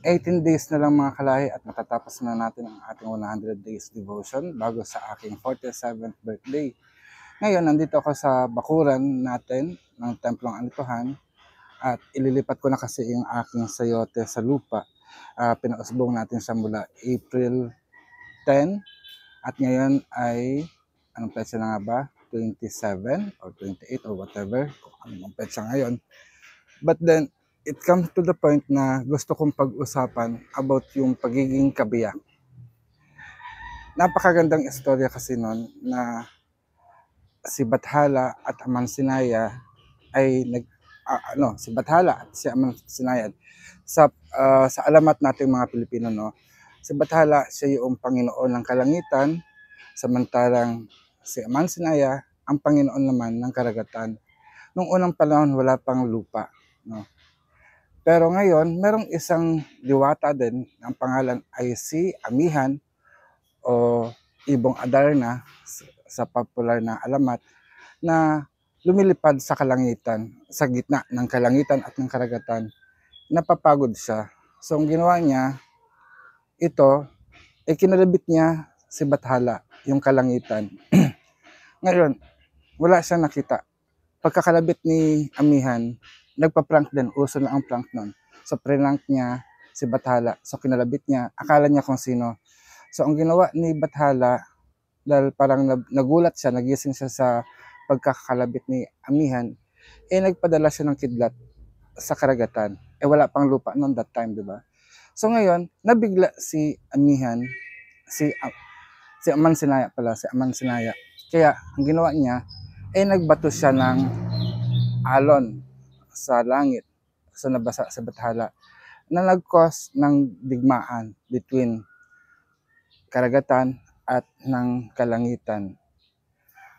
18 days na lang mga kalahi at matatapos na natin ang ating 100 days devotion bago sa aking 47th birthday. Ngayon, nandito ako sa bakuran natin ng Templong Anitohan at ililipat ko na kasi yung aking sayote sa lupa. Pinausbong natin siya mula April 10 at ngayon ay, anong petsa na nga ba? 27 or 28 or whatever, kung anong petsa ngayon. But then, it comes to the point na gusto kong pag-usapan about yung pagiging kabiyak. Napakagandang istorya kasi nun na si Bathala at Amansinaya ay si Bathala at si Amansinaya sa alamat nating mga Pilipino, no. Si Bathala, siya yung Panginoon ng kalangitan, samantalang si Amansinaya ang Panginoon naman ng karagatan. Nung unang panahon wala pang lupa, no. Pero ngayon, merong isang diwata din, ang pangalan ay si Amihan o Ibong Adarna sa popular na alamat, na lumilipad sa kalangitan, sa gitna ng kalangitan at ng karagatan. Napapagod siya. So ang ginawa niya, ito, kinalabit niya si Bathala, yung kalangitan. Ngayon, wala siyang nakita. Pagkakalabit ni Amihan, nagpa-prank din, uso na ang prank nun. So prank niya si Bathala, so kinalabit niya, akala niya kung sino. So ang ginawa ni Bathala, dahil parang nagulat siya, nagising siya sa pagkakalabit ni Amihan, nagpadala siya ng kidlat sa karagatan. Wala pang lupa noon that time, di ba? So ngayon, nabigla si Amihan, si Amansinaya pala, si Amansinaya. Kaya ang ginawa niya, nagbato siya ng alon sa langit. So nabasa sa Bathala na nag-cause ng digmaan between karagatan at ng kalangitan.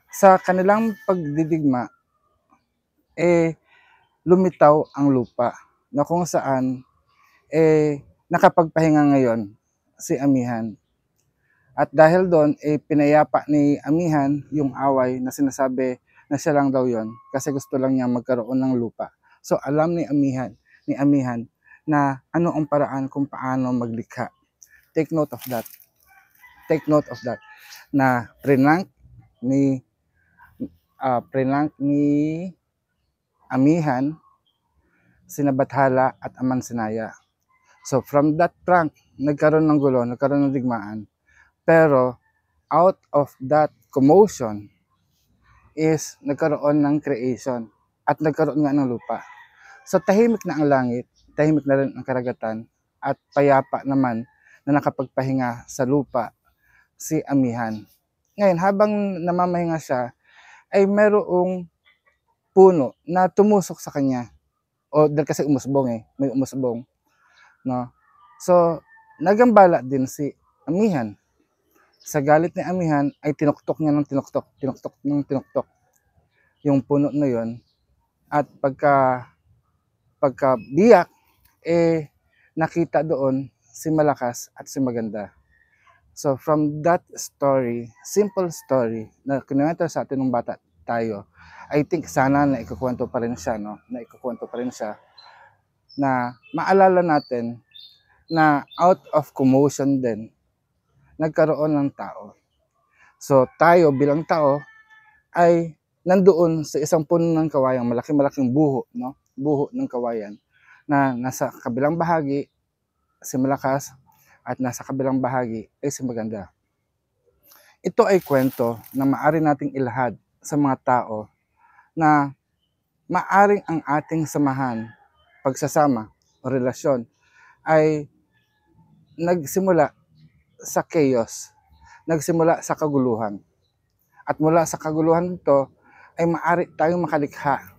Sa kanilang pagdidigma, lumitaw ang lupa na kung saan nakapagpahinga ngayon si Amihan. At dahil doon, pinayapa ni Amihan yung away na sinasabi na siya lang daw yon kasi gusto lang niya magkaroon ng lupa. So alam ni Amihan na ano ang paraan kung paano maglikha. Take note of that. Take note of that. Na prank ni Amihan, sina Bathala at Amansinaya. So from that prank, nagkaroon ng gulo, nagkaroon ng digmaan. Pero out of that commotion is nagkaroon ng creation at nagkaroon nga ng lupa. So tahimik na ang langit, tahimik na rin ang karagatan at payapa naman na nakapagpahinga sa lupa si Amihan. Ngayon, habang namamahinga siya, ay merong puno na tumusok sa kanya. O dahil kasi umusbong may umusbong, no? So, nagambala din si Amihan. Sa galit ni Amihan ay tinuktok niya ng tinuktok yung puno na yon. At pagka biyak, nakita doon si Malakas at si Maganda. So from that story, simple story na kinuwento sa atin ng bata tayo, I think sana na ikukwento pa rin siya, no? Na ikukwento pa rin siya na maalala natin na out of commotion din nagkaroon ng tao. So tayo bilang tao ay nandoon sa isang puno ng kawayan, malaking buho, no? Buho ng kawayan na nasa kabilang bahagi si Malakas at nasa kabilang bahagi ay si Maganda. Ito ay kwento na maari nating ilahad sa mga tao na maaring ang ating samahan, pagsasama o relasyon ay nagsimula sa chaos, nagsimula sa kaguluhan. At mula sa kaguluhan nito ay maaari tayong makalikha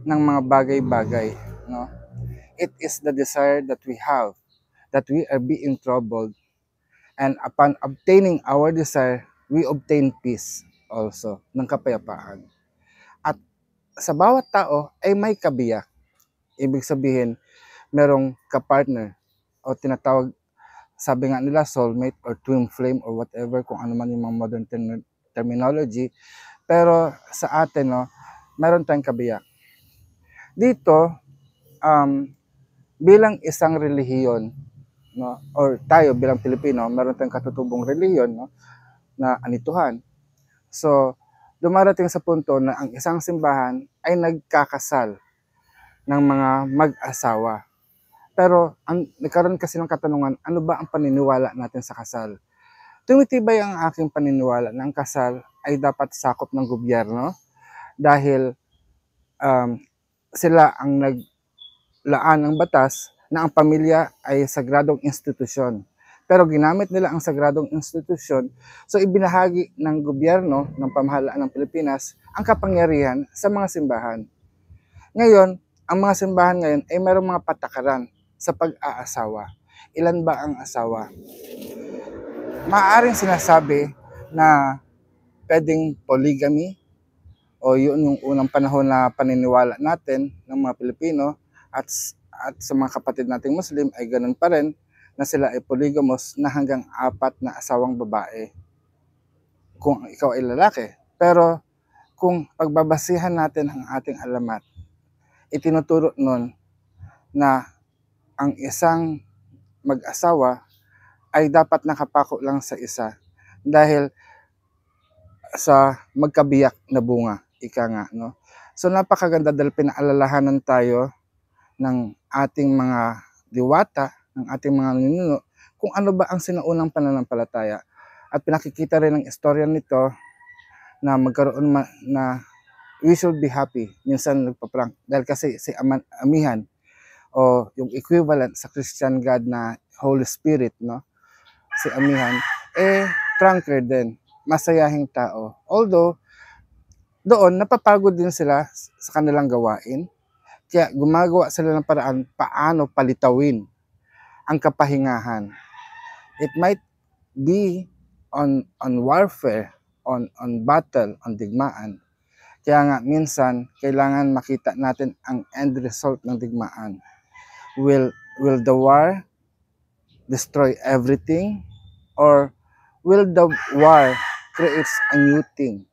ng mga bagay-bagay, no? It is the desire that we have, that we are being troubled. And upon obtaining our desire, we obtain peace also, ng kapayapaan. At sa bawat tao ay may kabiyak. Ibig sabihin, merong kapartner o tinatawag, sabi nga nila, soulmate or twin flame or whatever, kung ano man yung mga modern terminology. Pero sa atin, no, meron tayong kabiyak. Dito, bilang isang relihiyon, no, or tayo bilang Pilipino, meron tayong katutubong relihiyon, no, na anituhan. So, dumarating sa punto na ang isang simbahan ay nagkakasal ng mga mag-asawa. Pero nagkaroon kasi ng katanungan, ano ba ang paniniwala natin sa kasal? Tumitibay ang aking paniniwala na ang kasal ay dapat sakop ng gobyerno dahil um, sila ang naglaan ng batas na ang pamilya ay sagradong institusyon. Pero ginamit nila ang sagradong institusyon, so ibinahagi ng gobyerno ng pamahalaan ng Pilipinas ang kapangyarihan sa mga simbahan. Ngayon, ang mga simbahan ngayon ay mayroong mga patakaran sa pag-aasawa. Ilan ba ang asawa? Maaaring sinasabi na pwedeng polygamy o yun yung unang panahon na paniniwala natin ng mga Pilipino at sa mga kapatid nating Muslim ay ganun pa rin na sila ay polygamous na hanggang 4 na asawang babae kung ikaw ay lalaki. Pero kung pagbabasihan natin ang ating alamat, itinuturo nun na ang isang mag-asawa ay dapat nakapako lang sa isa dahil sa magkabiyak na bunga, ika nga, no? So napakaganda dahil pinaalalahanan tayo ng ating mga diwata, ng ating mga ninuno, kung ano ba ang sinaunang pananampalataya. At pinakikita rin ng istorya nito na magkaroon na we should be happy. Minsan nagpa-prank dahil kasi si amihan o yung equivalent sa Christian God na Holy Spirit, no? Si amihan, pranker din, masayahing tao. Although, doon napapagod din sila sa kanilang gawain. Kaya gumagawa sila ng paraan paano palitawin ang kapahingahan. It might be on warfare, on battle, on digmaan. Kaya nga minsan kailangan makita natin ang end result ng digmaan. Will the war destroy everything, or will the war creates a new thing?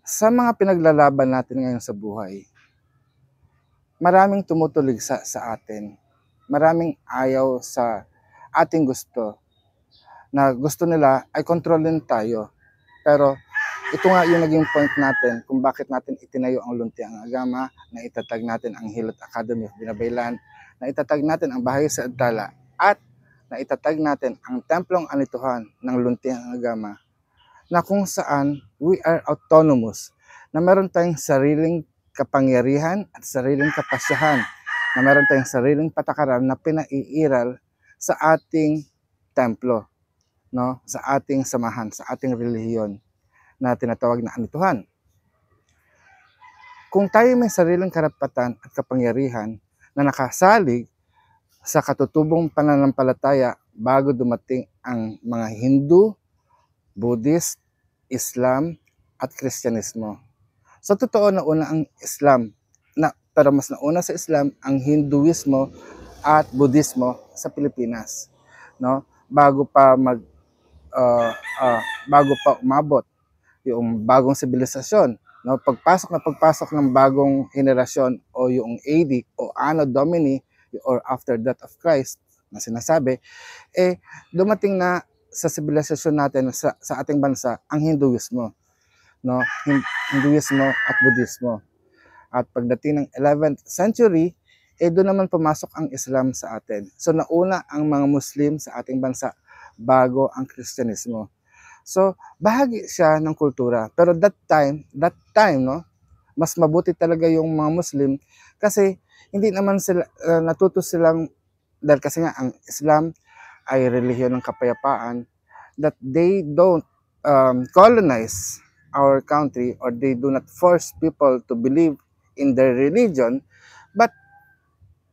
Sa mga pinaglalaban natin ngayon sa buhay, maraming tumutulig sa atin. Maraming ayaw sa ating gusto. Na gusto nila ay kontrolin tayo. Pero ito nga yung naging point natin kung bakit natin itinayo ang Luntiang Agama, na itatag natin ang Hilot Academy of Binabaylan, na itatag natin ang Bahay sa Adtala, at na itatag natin ang Templong Anituhan ng Luntiang Agama, na kung saan we are autonomous, na meron tayong sariling kapangyarihan at sariling kapasyahan, na meron tayong sariling patakaran na pinaiiral sa ating templo, no? Sa ating samahan, sa ating relihiyon na tinatawag na anituhan. Kung tayo may sariling karapatan at kapangyarihan na nakasalig sa katutubong pananampalataya bago dumating ang mga Hindu, Buddhist, Islam at Kristyanismo. So totoo na una ang Islam, pero mas nauna sa Islam ang Hinduismo at Buddhismo sa Pilipinas, no? Bago pa umabot yung bagong sibilisasyon, no? Pagpasok ng bagong henerasyon o yung AD o Anno Domini or after death of Christ na sinasabi, dumating na sa sibilisasyon natin sa ating bansa ang Hinduismo, no? Hinduismo at Buddhismo. At pagdating ng 11th century, doon naman pumasok ang Islam sa atin. So nauna ang mga Muslim sa ating bansa bago ang Kristyanismo. So bahagi siya ng kultura. Pero that time, no, mas mabuti talaga yung mga Muslim kasi hindi naman sila natuto silang, dahil kasi nga ang Islam ay relihiyon ng kapayapaan, that they don't colonize our country, or they do not force people to believe in their religion, but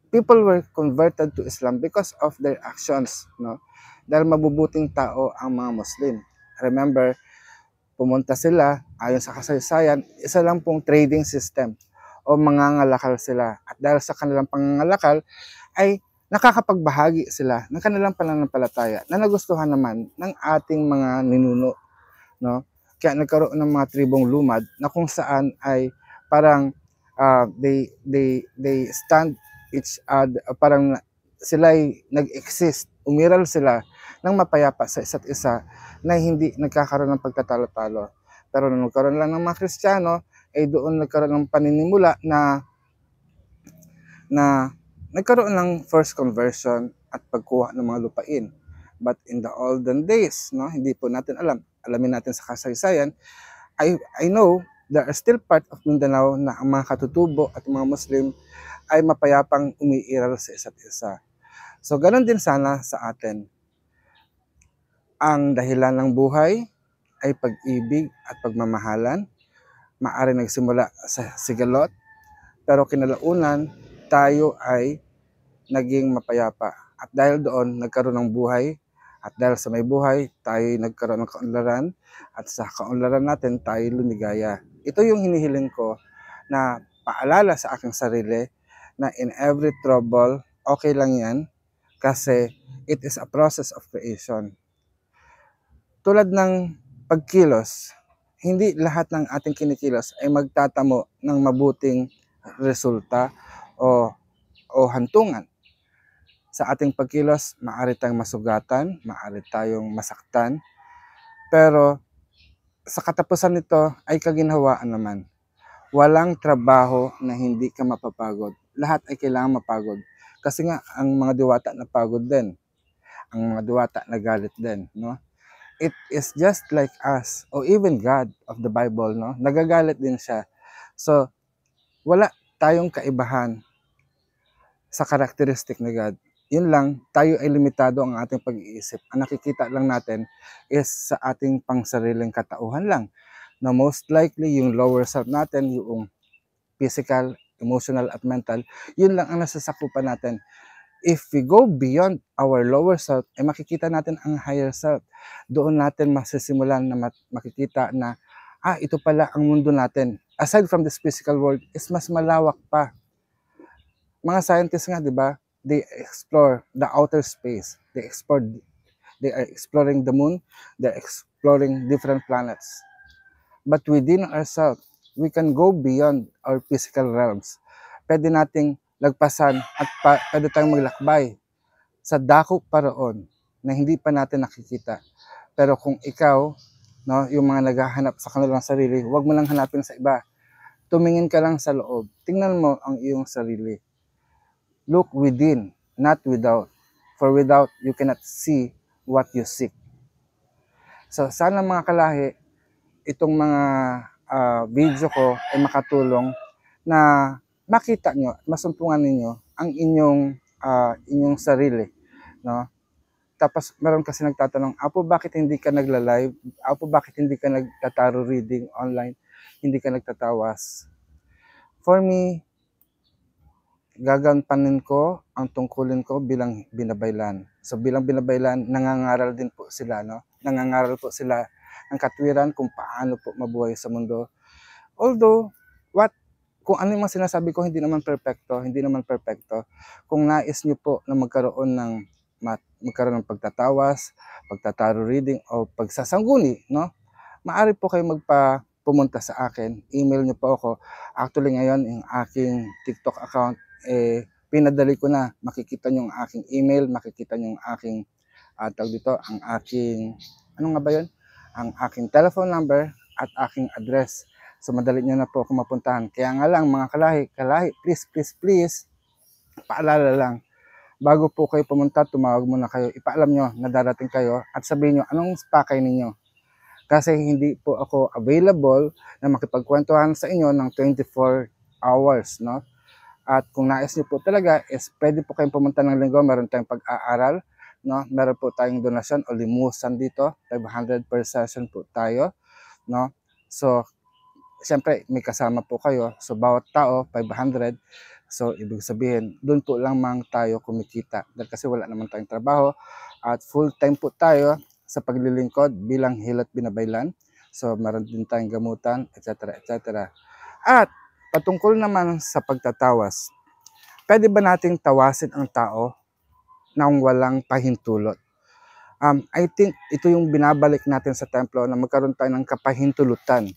people were converted to Islam because of their actions, no? Dahil mabubuting tao ang mga Muslim. Remember, pumunta sila, ayon sa kasaysayan, isa lang pong trading system o mangangalakal sila. At dahil sa kanilang pangangalakal ay nakakapagbahagi sila ng kanilang pananampalataya na nagustuhan naman ng ating mga ninuno, no? Kaya nagkaroon ng mga tribong lumad na kung saan ay parang they stand each other, parang sila'y nag-exist, umiral sila ng mapayapa sa isa't isa na hindi nagkakaroon ng pagtatalo-talo. Pero nung nagkaroon lang ng mga Kristiyano, ay doon nagkaroon ng paninimula na nagkaroon ng first conversion at pagkuha ng mga lupain. But in the olden days, no, hindi po natin alam. Alamin natin sa kasaysayan, I know there are still part of Mindanao na ang mga katutubo at mga Muslim ay mapayapang umiiral sa isa't isa. So, ganun din sana sa atin. Ang dahilan ng buhay ay pag-ibig at pagmamahalan. Maaari nagsimula sa sigalot, pero kinalaunan tayo ay naging mapayapa. At dahil doon, nagkaroon ng buhay. At dahil sa may buhay, tayo nagkaroon ng kaunlaran. At sa kaunlaran natin, tayo lumigaya. Ito yung hinihiling ko na paalala sa aking sarili na in every trouble, okay lang yan. Kasi it is a process of creation. Tulad ng pagkilos, hindi lahat ng ating kinikilos ay magtatamo ng mabuting resulta o hantungan. Sa ating pagkilos, maaari tayong masugatan, maaari tayong masaktan, pero sa katapusan nito ay kaginhawaan naman. Walang trabaho na hindi ka mapapagod. Lahat ay kailangan mapagod. Kasi nga, ang mga diwata napagod din. Ang mga diwata nagalit din, no? It is just like us, or even God of the Bible, no? Nagagalit din siya. So, wala tayong kaibahan sa karakteristik ni God. Yun lang, tayo ay limitado ang ating pag-iisip. Ang nakikita lang natin is sa ating pangsariling katauhan lang. Na most likely, yung lower self natin, yung physical, emotional, at mental, yun lang ang nasasakupan natin. If we go beyond our lower self, ay makikita natin ang higher self. Doon natin masisimulan na makikita na, ito pala ang mundo natin. Aside from this physical world, is mas malawak pa. Mga scientists nga, di ba? They explore the outer space. They are exploring the moon. They're exploring different planets. But within ourselves, we can go beyond our physical realms. Pwede nating lagpasan at pwede tayong maglakbay sa dako paroon na hindi pa natin nakikita. Pero kung ikaw, no, yung mga naghahanap sa kanilang sarili, huwag mo lang hanapin sa iba. Tumingin ka lang sa loob. Tingnan mo ang iyong sarili. Look within, not without. For without, you cannot see what you seek. So sana mga kalahi, itong mga video ko ay makatulong na makita nyo at masumpungan ninyo ang inyong sarili, no? Tapos meron kasi nagtatanong, Apo, bakit hindi ka nagla-live? Apo, bakit hindi ka nagtataro reading online? Hindi ka nagtatawas? For me, gaganpanin ko ang tungkulin ko bilang binabaylan. So bilang binabaylan, nangangaral din po sila, no? Nangangaral po sila ng katwiran kung paano po mabuhay sa mundo. Although, kung ano yung sinasabi ko, hindi naman perfecto. Kung nais nyo po na magkaroon ng pagtatawas, pagtataro reading, o pagsasangguni, no? Maaari po kayo pumunta sa akin. Email nyo po ako. Actually ngayon, yung aking TikTok account, pinadali ko na. Makikita nyo ang aking email, makikita nyo ang aking, ang aking, ano nga ba yun? Ang aking telephone number at aking address. So madali nyo na po ako mapuntahan. Kaya nga lang mga kalahi, please, paalala lang. Bago po kayo pumunta, tumawag muna kayo. Ipaalam nyo na darating kayo at sabihin nyo anong pakay ninyo. Kasi hindi po ako available na makipagkwentuhan sa inyo ng 24 hours, no? At kung nais nyo po talaga, is pwede po kayong pumunta ng linggo, meron tayong pag-aaral, no? Meron po tayong donasyon o limusan dito, 500 per session po tayo, no? So, siyempre may kasama po kayo, so bawat tao 500, so ibig sabihin, doon po lang tayo kumikita, dahil kasi wala naman tayong trabaho, at full time po tayo sa paglilingkod bilang Hilat Binabaylan, so meron din tayong gamutan, etc. At patungkol naman sa pagtatawas, pwede ba nating tawasin ang tao nang walang pahintulot? I think ito yung binabalik natin sa templo na magkaroon tayo ng kapahintulutan.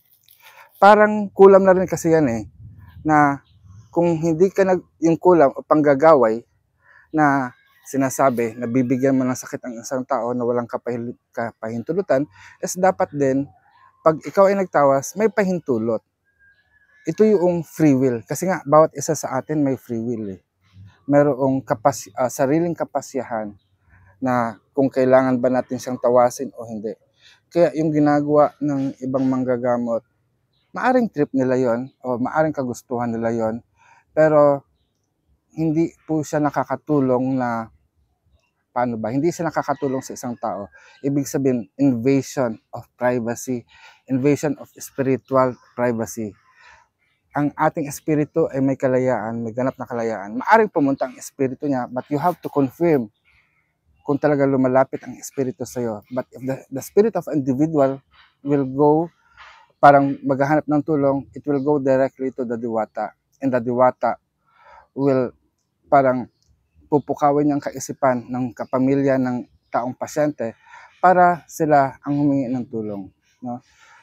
Parang kulam na rin kasi yan na kung hindi ka yung kulang o panggagaway na sinasabi na bibigyan mo ng sakit ang isang tao na walang kapahintulutan, is dapat din, pag ikaw ay nagtawas, may pahintulot. Ito yung free will. Kasi nga, bawat isa sa atin may free will eh. Mayroong sariling kapasyahan na kung kailangan ba natin siyang tawasin o hindi. Kaya yung ginagawa ng ibang manggagamot, maaring trip nila yon o maaring kagustuhan nila yon, pero hindi po siya nakakatulong na, paano ba? Hindi siya nakakatulong sa isang tao. Ibig sabihin, invasion of privacy, invasion of spiritual privacy. Ang ating espiritu ay may kalayaan, may ganap na kalayaan. Maaring pumunta ang espiritu niya, but you have to confirm kung talaga lumalapit ang espiritu sa iyo. But if the spirit of individual will go, parang maghahanap ng tulong, it will go directly to the diwata. And the diwata will parang pupukawin yung kaisipan ng kapamilya ng taong pasyente para sila ang humingi ng tulong. No?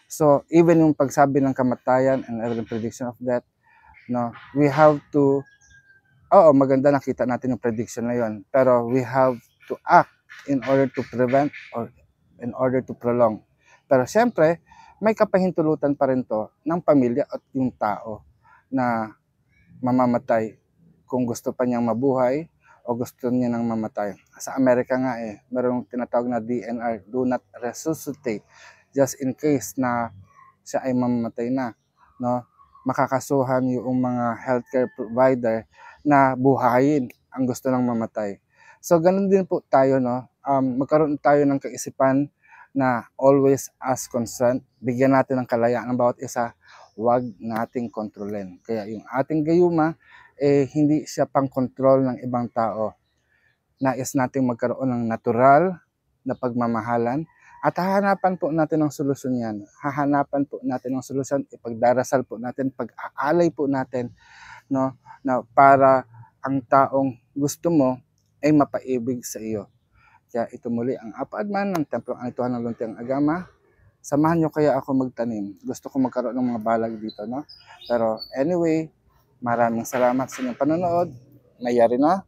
So, even yung pagsabi ng kamatayan and even prediction of death, no, we have to, maganda nakita natin yung prediction na yun, pero we have to act in order to prevent or in order to prolong. Pero siyempre, may kapahintulutan pa rin to ng pamilya at yung tao na mamamatay kung gusto pa niyang mabuhay o gusto niya nang mamatay. Sa Amerika nga mayroong tinatawag na DNR, do not resuscitate, just in case na siya ay mamamatay na, no? Makakasuhan yung mga healthcare provider na buhayin ang gusto ng mamatay. So ganun din po tayo, no? Magkaroon tayo ng kaisipan na always as concerned, bigyan natin ng kalayaan ng bawat isa, huwag nating kontrolin. Kaya yung ating gayuma, hindi siya pang kontrol ng ibang tao. Nais nating magkaroon ng natural na pagmamahalan at hahanapan po natin ng solusyon yan. Hahanapan po natin ng solusyon, ipagdarasal po natin, pag-aalay po natin, no, na para ang taong gusto mo ay mapaibig sa iyo. Kaya ito muli ang Apa-Adman ng Templo Anituhan ng Luntiang Agama. Samahan nyo kaya ako magtanim. Gusto ko magkaroon ng mga balag dito, no? Pero anyway, maraming salamat sa inyong panonood. Mayari na.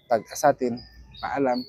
Pag-asatin. Paalam.